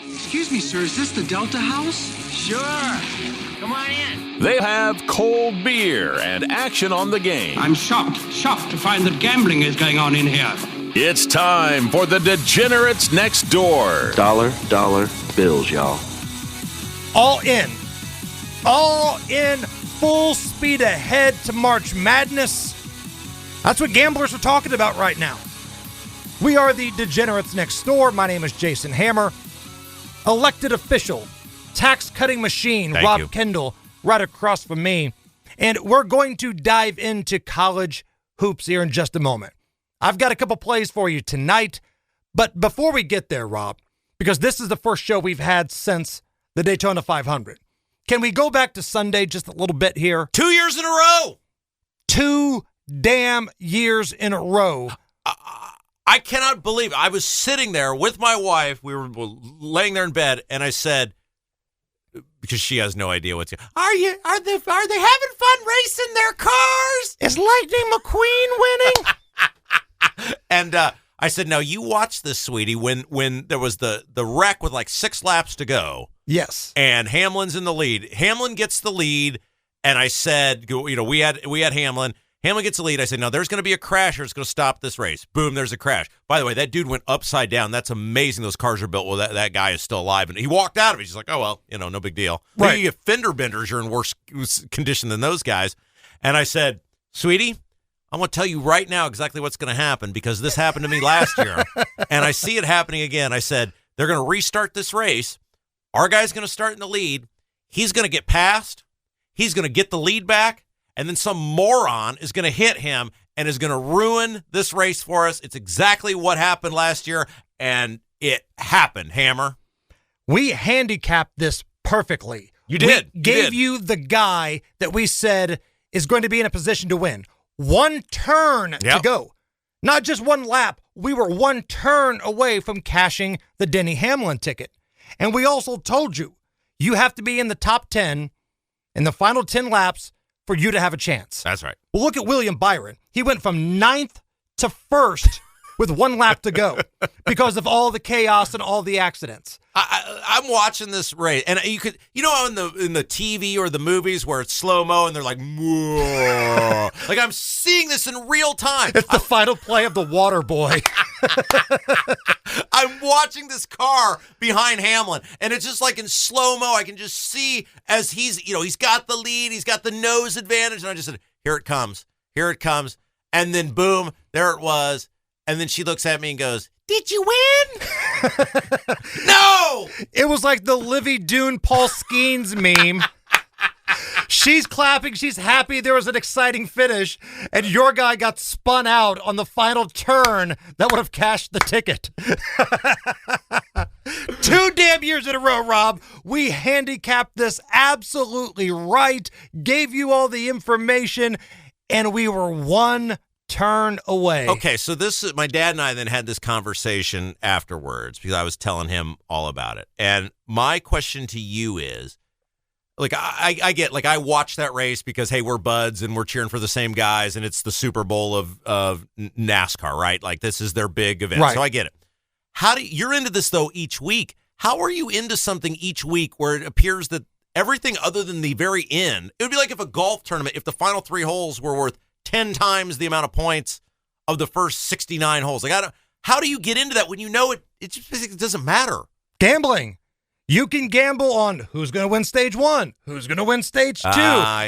Excuse me, sir, is this the Delta House? Sure. Come on in. They have cold beer and action on the game. I'm shocked to find that gambling is going on in here. It's time for the Degenerates Next Door. Dollar bills, y'all. All in, full speed ahead to March Madness. That's what gamblers are talking about right now. We are the Degenerates Next Door. My name is Jason Hammer. Elected official, tax-cutting machine, Thank Rob you. Kendall, right across from me. And we're going to dive into college hoops here in just a moment. I've got a couple plays for you tonight. But before we get there, Rob, because this is the first show we've had since the Daytona 500, can we go back to Sunday just a little bit here? 2 years in a row. 2 damn years in a row. I cannot believe it. I was sitting there with my wife. We were laying there in bed, and I said, because she has no idea what's going on. Are they having fun racing their cars? Is Lightning McQueen winning? And I said, no, you watch this, sweetie, when there was the wreck with like 6 laps to go. Yes. And Hamlin's in the lead. Hamlin gets the lead, and I said, we had Hamlin. Hamlin gets the lead. I said, no, there's going to be a crash or it's going to stop this race. Boom, there's a crash. By the way, that dude went upside down. That's amazing those cars are built. Well, that guy is still alive. And he walked out of it. He's like, oh, well, no big deal. Right. Maybe you get fender benders, you're in worse condition than those guys. And I said, sweetie, I'm going to tell you right now exactly what's going to happen because this happened to me last year. And I see it happening again. I said, they're going to restart this race. Our guy's going to start in the lead. He's going to get past. He's going to get the lead back. And then some moron is going to hit him and is going to ruin this race for us. It's exactly what happened last year, and it happened, Hammer. We handicapped this perfectly. You did. We gave you the guy that we said is going to be in a position to win. One turn to go. Not just one lap. We were one turn away from cashing the Denny Hamlin ticket. And we also told you, you have to be in the top 10 in the final 10 laps for you to have a chance. That's right. Well, look at William Byron. He went from 9th to 1st with 1 lap to go because of all the chaos and all the accidents. I'm watching this race, and you could, in the TV or the movies where it's slow mo, and they're like, whoa. Like I'm seeing this in real time. It's the final play of the Water Boy. I'm watching this car behind Hamlin, and it's just like in slow mo. I can just see as he's got the lead, he's got the nose advantage, and I just said, here it comes, and then boom, there it was, and then she looks at me and goes, did you win? No! It was like the Livy Dune Paul Skeens meme. She's clapping. She's happy there was an exciting finish. And your guy got spun out on the final turn that would have cashed the ticket. 2 damn years in a row, Rob. We handicapped this absolutely right. Gave you all the information. And we were one turn away. Okay, so my dad and I then had this conversation afterwards because I was telling him all about it. And my question to you is, like, I get, like, I watch that race because, hey, we're buds and we're cheering for the same guys and it's the Super Bowl of NASCAR, right? Like, this is their big event. Right. So I get it. You're into this, though, each week. How are you into something each week where it appears that everything other than the very end, it would be like if a golf tournament, if the final 3 holes were worth 10 times the amount of points of the first 69 holes. Like, how do you get into that when you know it just basically doesn't matter? Gambling. You can gamble on who's going to win stage 1, who's going to win stage 2.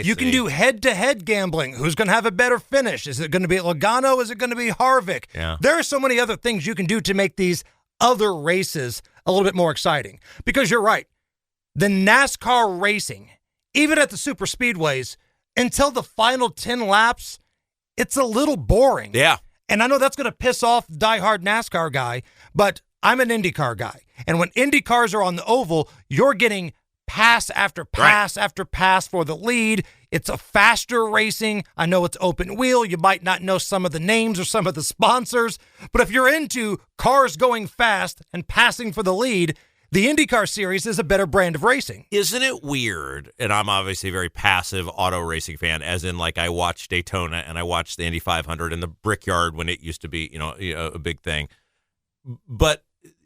You can do head-to-head gambling. Who's going to have a better finish? Is it going to be Logano? Is it going to be Harvick? Yeah. There are so many other things you can do to make these other races a little bit more exciting. Because you're right. The NASCAR racing, even at the super speedways, until the final 10 laps, it's a little boring. Yeah. And I know that's going to piss off diehard NASCAR guy, but I'm an IndyCar guy. And when Indy cars are on the oval, you're getting pass after pass after pass for the lead. It's a faster racing. I know it's open wheel. You might not know some of the names or some of the sponsors. But if you're into cars going fast and passing for the lead, the IndyCar series is a better brand of racing. Isn't it weird? And I'm obviously a very passive auto racing fan, as in, like, I watch Daytona and I watch the Indy 500 and the Brickyard when it used to be, a big thing. But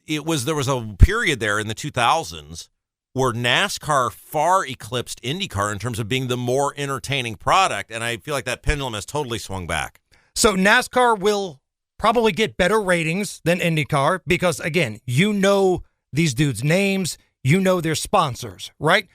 there was a period there in the 2000s where NASCAR far eclipsed IndyCar in terms of being the more entertaining product, and I feel like that pendulum has totally swung back. So NASCAR will probably get better ratings than IndyCar because, again, you know these dudes' names, you know their sponsors, right?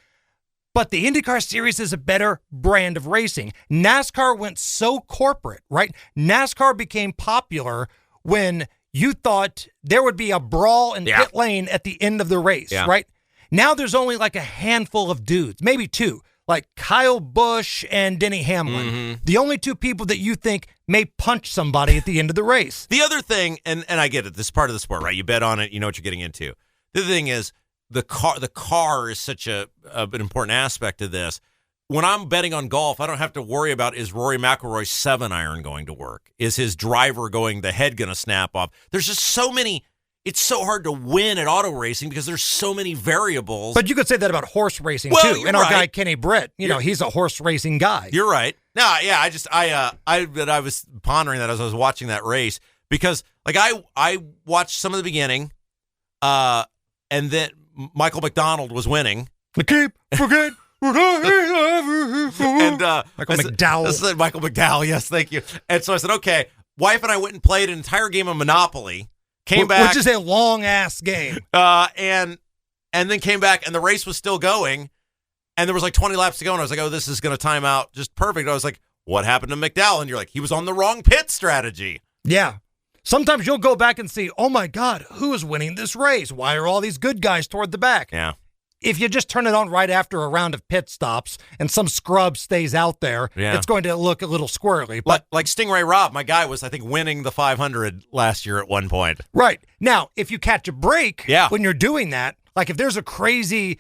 But the IndyCar series is a better brand of racing. NASCAR went so corporate, right? NASCAR became popular when you thought there would be a brawl in pit lane at the end of the race, right? Now there's only like a handful of dudes, maybe two, like Kyle Busch and Denny Hamlin. Mm-hmm. The only two people that you think may punch somebody at the end of the race. The other thing, and I get it, this is part of the sport, right? You bet on it, you know what you're getting into. The other thing is the car is such an important aspect of this. When I'm betting on golf, I don't have to worry about, is Rory McIlroy's 7-iron going to work? Is his driver the head going to snap off? There's just so many. It's so hard to win at auto racing because there's so many variables. But you could say that about horse racing, too. And our guy, Kenny Britt, he's a horse racing guy. You're right. No, yeah, I was pondering that as I was watching that race because, like, I watched some of the beginning, and then Michael McDonald was winning. Keep forget. And Michael McDowell. This is Michael McDowell, yes, thank you. And so I said, okay, wife and I went and played an entire game of Monopoly. Came back, which is a long ass game, and then came back, and the race was still going, and there was like 20 laps to go, and I was like, "Oh, this is going to time out just perfect." I was like, "What happened to McDowell?" And you're like, "He was on the wrong pit strategy." Yeah, sometimes you'll go back and see, "Oh my God, who is winning this race? Why are all these good guys toward the back?" Yeah. If you just turn it on right after a round of pit stops and some scrub stays out there, it's going to look a little squirrely. But like Stingray Robb, my guy was, I think, winning the 500 last year at one point. Right. Now, if you catch a break when you're doing that, like if there's a crazy,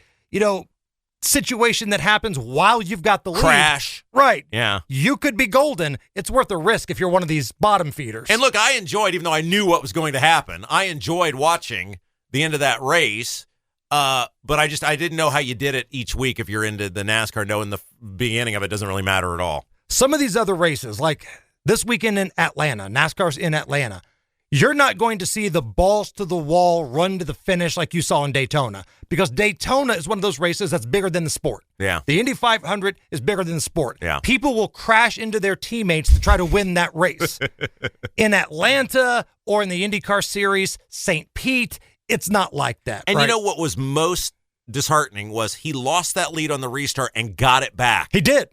situation that happens while you've got the lead. Crash. Right. Yeah. You could be golden. It's worth the risk if you're one of these bottom feeders. And look, I enjoyed, even though I knew what was going to happen, I enjoyed watching the end of that race. But I didn't know how you did it each week if you're into the NASCAR, knowing the beginning of it doesn't really matter at all. Some of these other races, like this weekend in Atlanta, NASCAR's in Atlanta, you're not going to see the balls to the wall run to the finish like you saw in Daytona because Daytona is one of those races that's bigger than the sport. Yeah. The Indy 500 is bigger than the sport. Yeah. People will crash into their teammates to try to win that race. In Atlanta or in the IndyCar series, St. Pete, it's not like that. And right? You know what was most disheartening was he lost that lead on the restart and got it back. He did.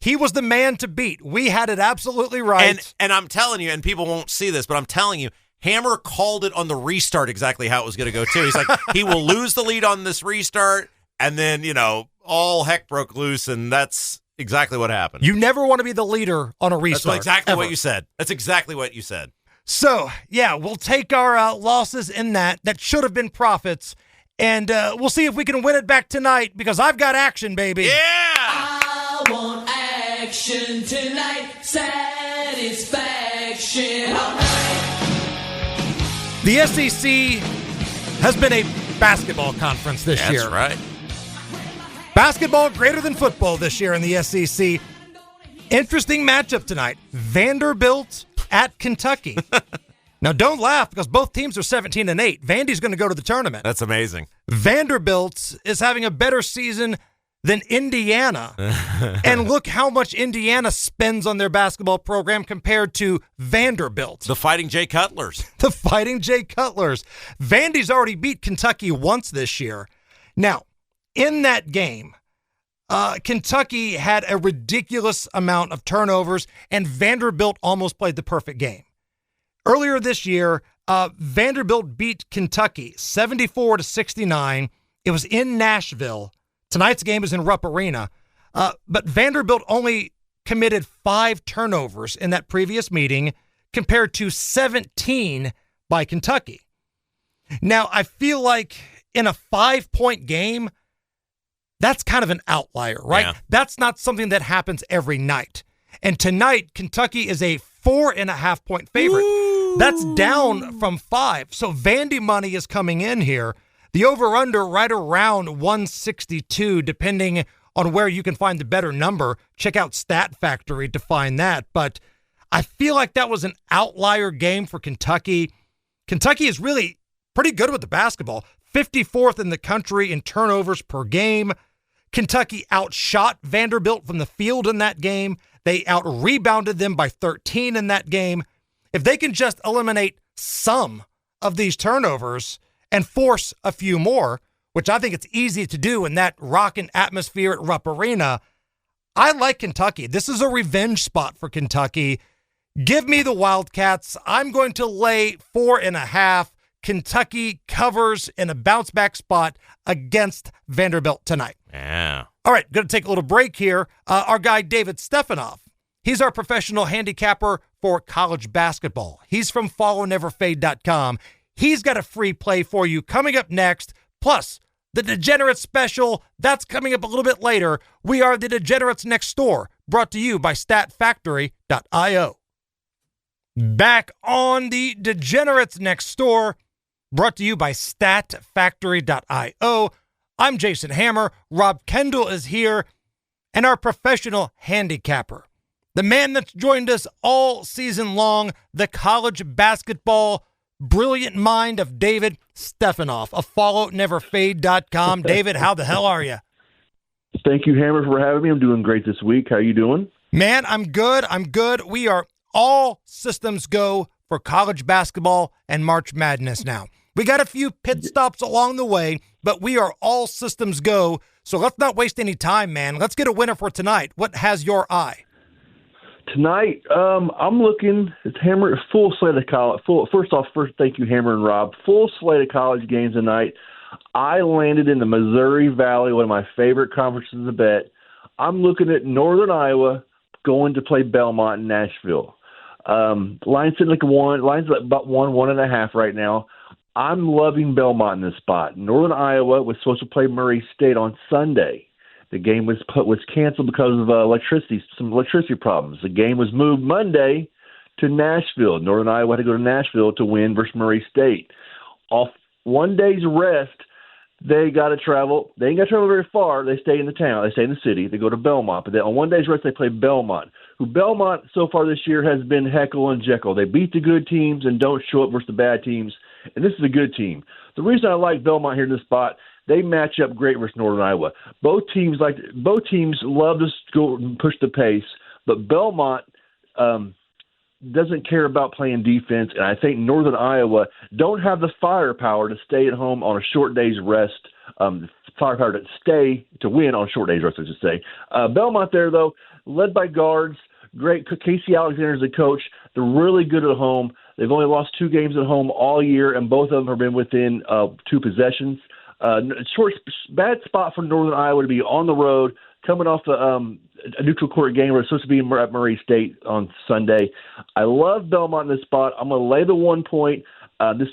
He was the man to beat. We had it absolutely right. And I'm telling you, and people won't see this, but I'm telling you, Hammer called it on the restart exactly how it was going to go, too. He's like, he will lose the lead on this restart, and then, all heck broke loose, and that's exactly what happened. You never want to be the leader on a restart. That's exactly what you said. That's exactly what you said. So, yeah, we'll take our losses in that should have been profits, and we'll see if we can win it back tonight because I've got action, baby. Yeah! I want action tonight, satisfaction all night. The SEC has been a basketball conference this year. That's right. Basketball greater than football this year in the SEC. Interesting matchup tonight. Vanderbilt at Kentucky. Now, don't laugh because both teams are 17-8. Vandy's going to go to the tournament. That's amazing. Vanderbilt is having a better season than Indiana. And look how much Indiana spends on their basketball program compared to Vanderbilt. The Fighting Jay Cutlers. The Fighting Jay Cutlers. Vandy's already beat Kentucky once this year. Now, in that game, Kentucky had a ridiculous amount of turnovers, and Vanderbilt almost played the perfect game. Earlier this year, Vanderbilt beat Kentucky 74-69. It was in Nashville. Tonight's game is in Rupp Arena. But Vanderbilt only committed 5 turnovers in that previous meeting compared to 17 by Kentucky. Now, I feel like in a 5-point game, that's kind of an outlier, right? Yeah. That's not something that happens every night. And tonight, Kentucky is a 4.5-point favorite. Ooh. That's down from 5. So Vandy money is coming in here. The over-under right around 162, depending on where you can find the better number. Check out Stat Factory to find that. But I feel like that was an outlier game for Kentucky. Kentucky is really pretty good with the basketball. 54th in the country in turnovers per game. Kentucky outshot Vanderbilt from the field in that game. They out-rebounded them by 13 in that game. If they can just eliminate some of these turnovers and force a few more, which I think it's easy to do in that rocking atmosphere at Rupp Arena, I like Kentucky. This is a revenge spot for Kentucky. Give me the Wildcats. I'm going to lay 4.5. Kentucky covers in a bounce-back spot against Vanderbilt tonight. Yeah. All right, going to take a little break here. Our guy, David Stefanoff, he's our professional handicapper for college basketball. He's from followneverfade.com. He's got a free play for you coming up next. Plus, the Degenerate Special, that's coming up a little bit later. We are the Degenerates Next Door, brought to you by StatFactory.io. Back on the Degenerates Next Door, brought to you by StatFactory.io. I'm Jason Hammer. Rob Kendall is here, and our professional handicapper, the man that's joined us all season long, the college basketball brilliant mind of David Stefanoff of followneverfade.com. David, how the hell are you? Thank you, Hammer, for having me. I'm doing great this week. How you doing? Man, I'm good. We are all systems go for college basketball and March Madness now. We got a few pit stops along the way, but we are all systems go. So let's not waste any time, man. Let's get a winner for tonight. What has your eye? Tonight, I'm looking at Hammer, full slate of college. First, thank you, Hammer and Rob. Full slate of college games tonight. I landed in the Missouri Valley, one of my favorite conferences to bet. I'm looking at Northern Iowa going to play Belmont in Nashville. Line's sitting like line's about 1.5 right now. I'm loving Belmont in this spot. Northern Iowa was supposed to play Murray State on Sunday. The game was canceled because of some electricity problems. The game was moved Monday to Nashville. Northern Iowa had to go to Nashville to win versus Murray State. Off 1 day's rest, they got to travel. They ain't got to travel very far. They stay in the town. They stay in the city. They go to Belmont. But then on 1 day's rest, they play Belmont, who Belmont so far this year has been Heckle and Jekyll. They beat the good teams and don't show up versus the bad teams. And this is a good team. The reason I like Belmont here in this spot, they match up great versus Northern Iowa. Both teams love to go and push the pace, but Belmont doesn't care about playing defense, and I think Northern Iowa don't have the firepower to stay at home on a short day's rest. Firepower to win on a short day's rest, I should say. Belmont there though, led by guards. Great. Casey Alexander is the coach. They're really good at home. They've only lost 2 games at home all year, and both of them have been within 2 possessions. Bad spot for Northern Iowa to be on the road, coming off a neutral court game where it's supposed to be at Murray State on Sunday. I love Belmont in this spot. I'm going to lay the 1 point.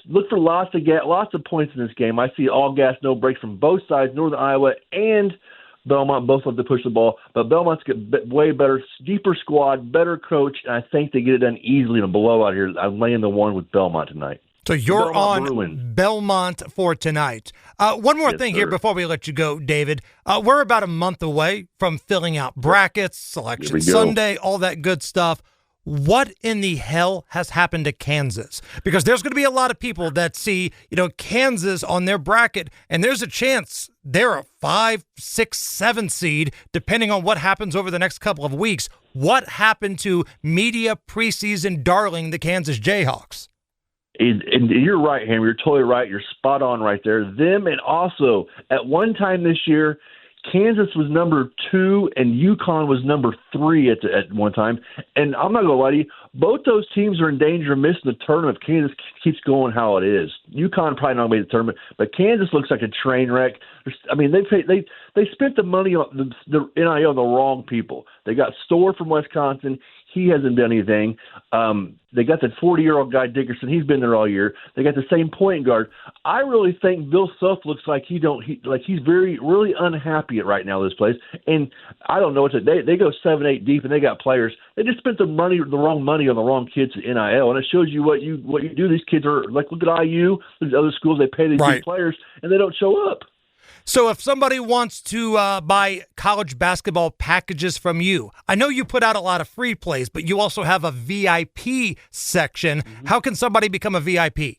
Look for lots of points in this game. I see all gas, no breaks from both sides. Northern Iowa and Belmont both love to push the ball, but Belmont's got way better, deeper squad, better coach, and I think they get it done easily in a blowout here. I'm laying the 1 with Belmont tonight. So you're Belmont on Bruins. Belmont for tonight. One more Yes, thing sir. here before we let you go, David. We're about a month away from filling out brackets, Here Selection we go. Sunday, all that good stuff. What in the hell has happened to Kansas? Because there's going to be a lot of people that see, Kansas on their bracket, and there's a chance they're a 5, 6, 7 seed, depending on what happens over the next couple of weeks. What happened to media preseason darling, the Kansas Jayhawks? And you're right, Ham. You're totally right. You're spot on right there. Them, and also at one time this year, Kansas was number 2 and UConn was number 3 at one time. And I'm not going to lie to you, both those teams are in danger of missing the tournament if Kansas keeps going how it is. UConn probably not going to make the tournament, but Kansas looks like a train wreck. They spent the money on the NIL on the wrong people. They got Storr from Wisconsin. He hasn't done anything. They got that 40-year-old guy Dickerson. He's been there all year. They got the same point guard. I really think Bill Self looks like he's really unhappy at right now this place. And I don't know what to. They go 7-8 deep and they got players. They just spent the wrong money on the wrong kids at NIL, and it shows you what you do. These kids are like, look at IU, these other schools. They pay these Right. big players and they don't show up. So if somebody wants to buy college basketball packages from you, I know you put out a lot of free plays, but you also have a VIP section. How can somebody become a VIP?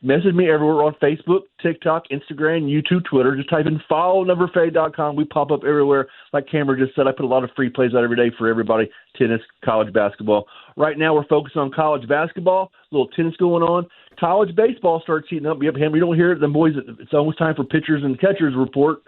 Message me everywhere on Facebook, TikTok, Instagram, YouTube, Twitter. Just type in followneverfade.com. We pop up everywhere. Like Cameron just said, I put a lot of free plays out every day for everybody, tennis, college basketball. Right now we're focused on college basketball, a little tennis going on. College baseball starts heating up. Yep, Henry, you don't hear it. Them boys, it's almost time for pitchers and catchers report.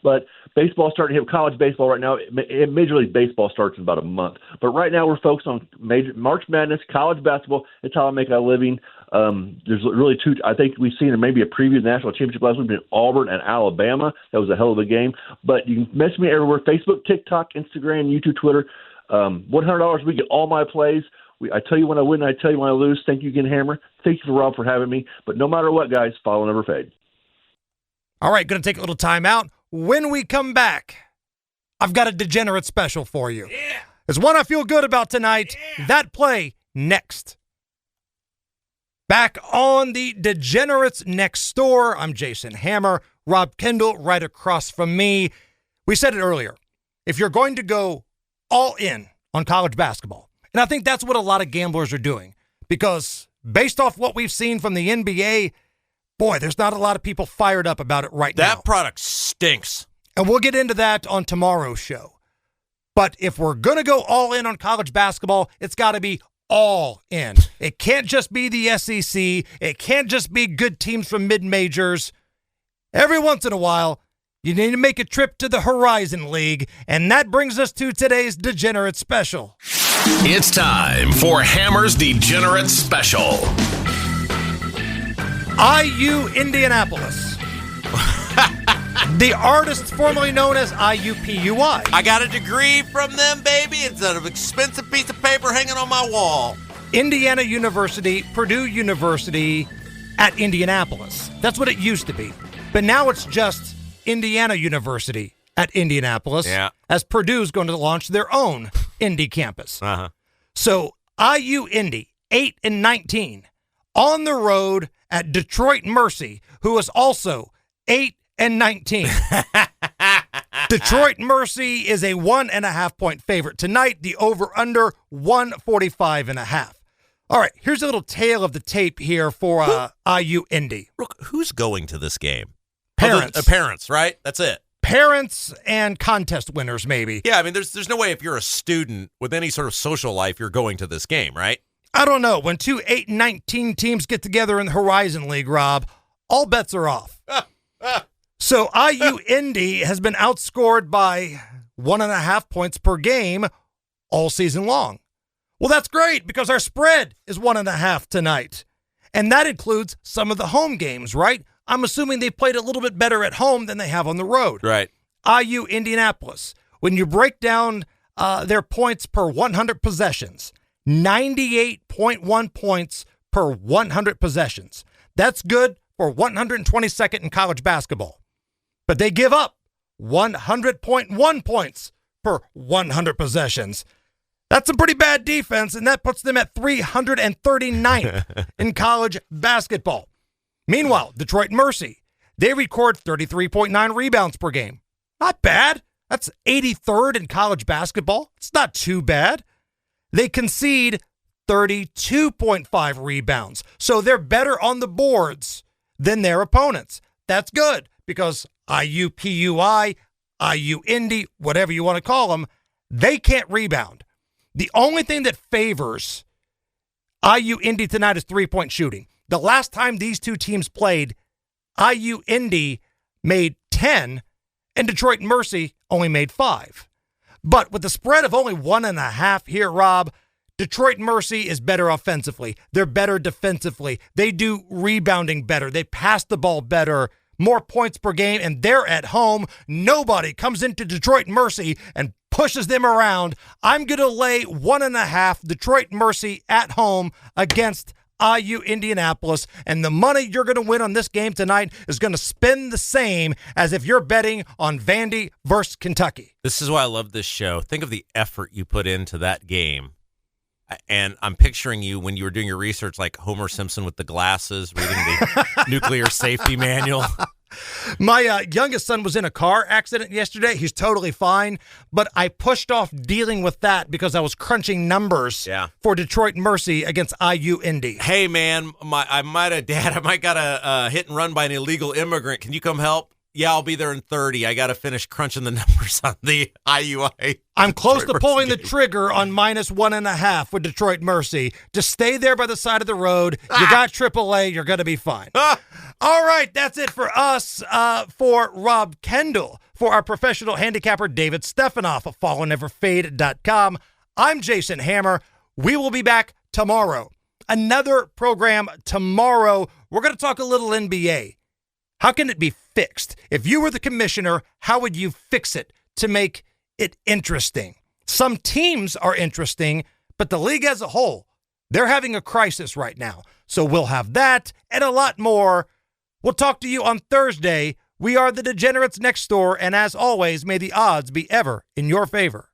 But baseball's starting to hit college baseball right now. Major League Baseball starts in about a month. But right now we're focused on March Madness, college basketball. It's how I make a living. There's really two. I think we've seen maybe a preview of the national championship last week in Auburn and Alabama. That was a hell of a game. But you can message me everywhere: Facebook, TikTok, Instagram, YouTube, Twitter. $100 we get all my plays. I tell you when I win, I tell you when I lose. Thank you again, Hammer. Thank you for Rob for having me. But no matter what, guys, follow Never Fade. All right, going to take a little time out. When we come back, I've got a degenerate special for you. Yeah. It's one I feel good about tonight. Yeah. That play next. Back on the Degenerates Next Door, I'm Jason Hammer. Rob Kendall right across from me. We said it earlier. If you're going to go all in on college basketball, and I think that's what a lot of gamblers are doing, because based off what we've seen from the NBA, boy, there's not a lot of people fired up about it right now. That product stinks. And we'll get into that on tomorrow's show. But if we're going to go all in on college basketball, it's got to be all in. It can't just be the SEC. It can't just be good teams from mid-majors. Every once in a while, you need to make a trip to the Horizon League, and that brings us to today's Degenerate Special. It's time for Hammer's Degenerate Special. IU Indianapolis. The artist formerly known as IUPUI. I got a degree from them, baby. It's an expensive piece of paper hanging on my wall. Indiana University, Purdue University at Indianapolis. That's what it used to be. But now it's just Indiana University at Indianapolis, as Purdue's going to launch their own Indy campus. So IU Indy, 8-19, on the road at Detroit Mercy, who is also 8-19. Detroit Mercy is a 1.5-point favorite tonight. The over-under 145.5. All right, here's a little tale of the tape here for IU Indy. Look, who's going to this game? Parents. Parents, right? That's it. Parents and contest winners, maybe. Yeah, I mean, there's no way if you're a student with any sort of social life, you're going to this game, right? I don't know. When two 8-19 teams get together in the Horizon League, Rob, all bets are off. So IU Indy has been outscored by 1.5 points per game all season long. Well, that's great because our spread is 1.5 tonight. And that includes some of the home games, right? I'm assuming they played a little bit better at home than they have on the road. Right. IU Indianapolis, when you break down their points per 100 possessions, 98.1 points per 100 possessions. That's good for 122nd in college basketball. But they give up 100.1 points per 100 possessions. That's some pretty bad defense, and that puts them at 339th in college basketball. Meanwhile, Detroit Mercy, they record 33.9 rebounds per game. Not bad. That's 83rd in college basketball. It's not too bad. They concede 32.5 rebounds. So they're better on the boards than their opponents. That's good because IUPUI, IU Indy, whatever you want to call them, they can't rebound. The only thing that favors IU Indy tonight is three-point shooting. The last time these two teams played, IU Indy made 10 and Detroit Mercy only made 5. But with the spread of only 1.5 here, Rob, Detroit Mercy is better offensively. They're better defensively. They do rebounding better. They pass the ball better, more points per game, and they're at home. Nobody comes into Detroit Mercy and pushes them around. I'm going to lay 1.5 Detroit Mercy at home against IU Indianapolis, and the money you're going to win on this game tonight is going to spend the same as if you're betting on Vandy versus Kentucky. This is why I love this show. Think of the effort you put into that game. And I'm picturing you when you were doing your research like Homer Simpson with the glasses, reading the nuclear safety manual. My youngest son was in a car accident yesterday. He's totally fine, but I pushed off dealing with that because I was crunching numbers for Detroit Mercy against IU Indy. Hey, man, I might got a hit and run by an illegal immigrant. Can you come help? Yeah, I'll be there in 30. I got to finish crunching the numbers on the IUI. I'm close to pulling the trigger on -1.5 with Detroit Mercy. Just stay there by the side of the road. You got AAA. You're going to be fine. All right, that's it for us. For Rob Kendall, for our professional handicapper David Stefanoff of FallOnNeverFade.com, I'm Jason Hammer. We will be back tomorrow. Another program tomorrow. We're going to talk a little NBA. How can it be fixed? If you were the commissioner, how would you fix it to make it interesting? Some teams are interesting, but the league as a whole, they're having a crisis right now. So we'll have that and a lot more. We'll talk to you on Thursday. We are the Degenerates Next Door, and as always, may the odds be ever in your favor.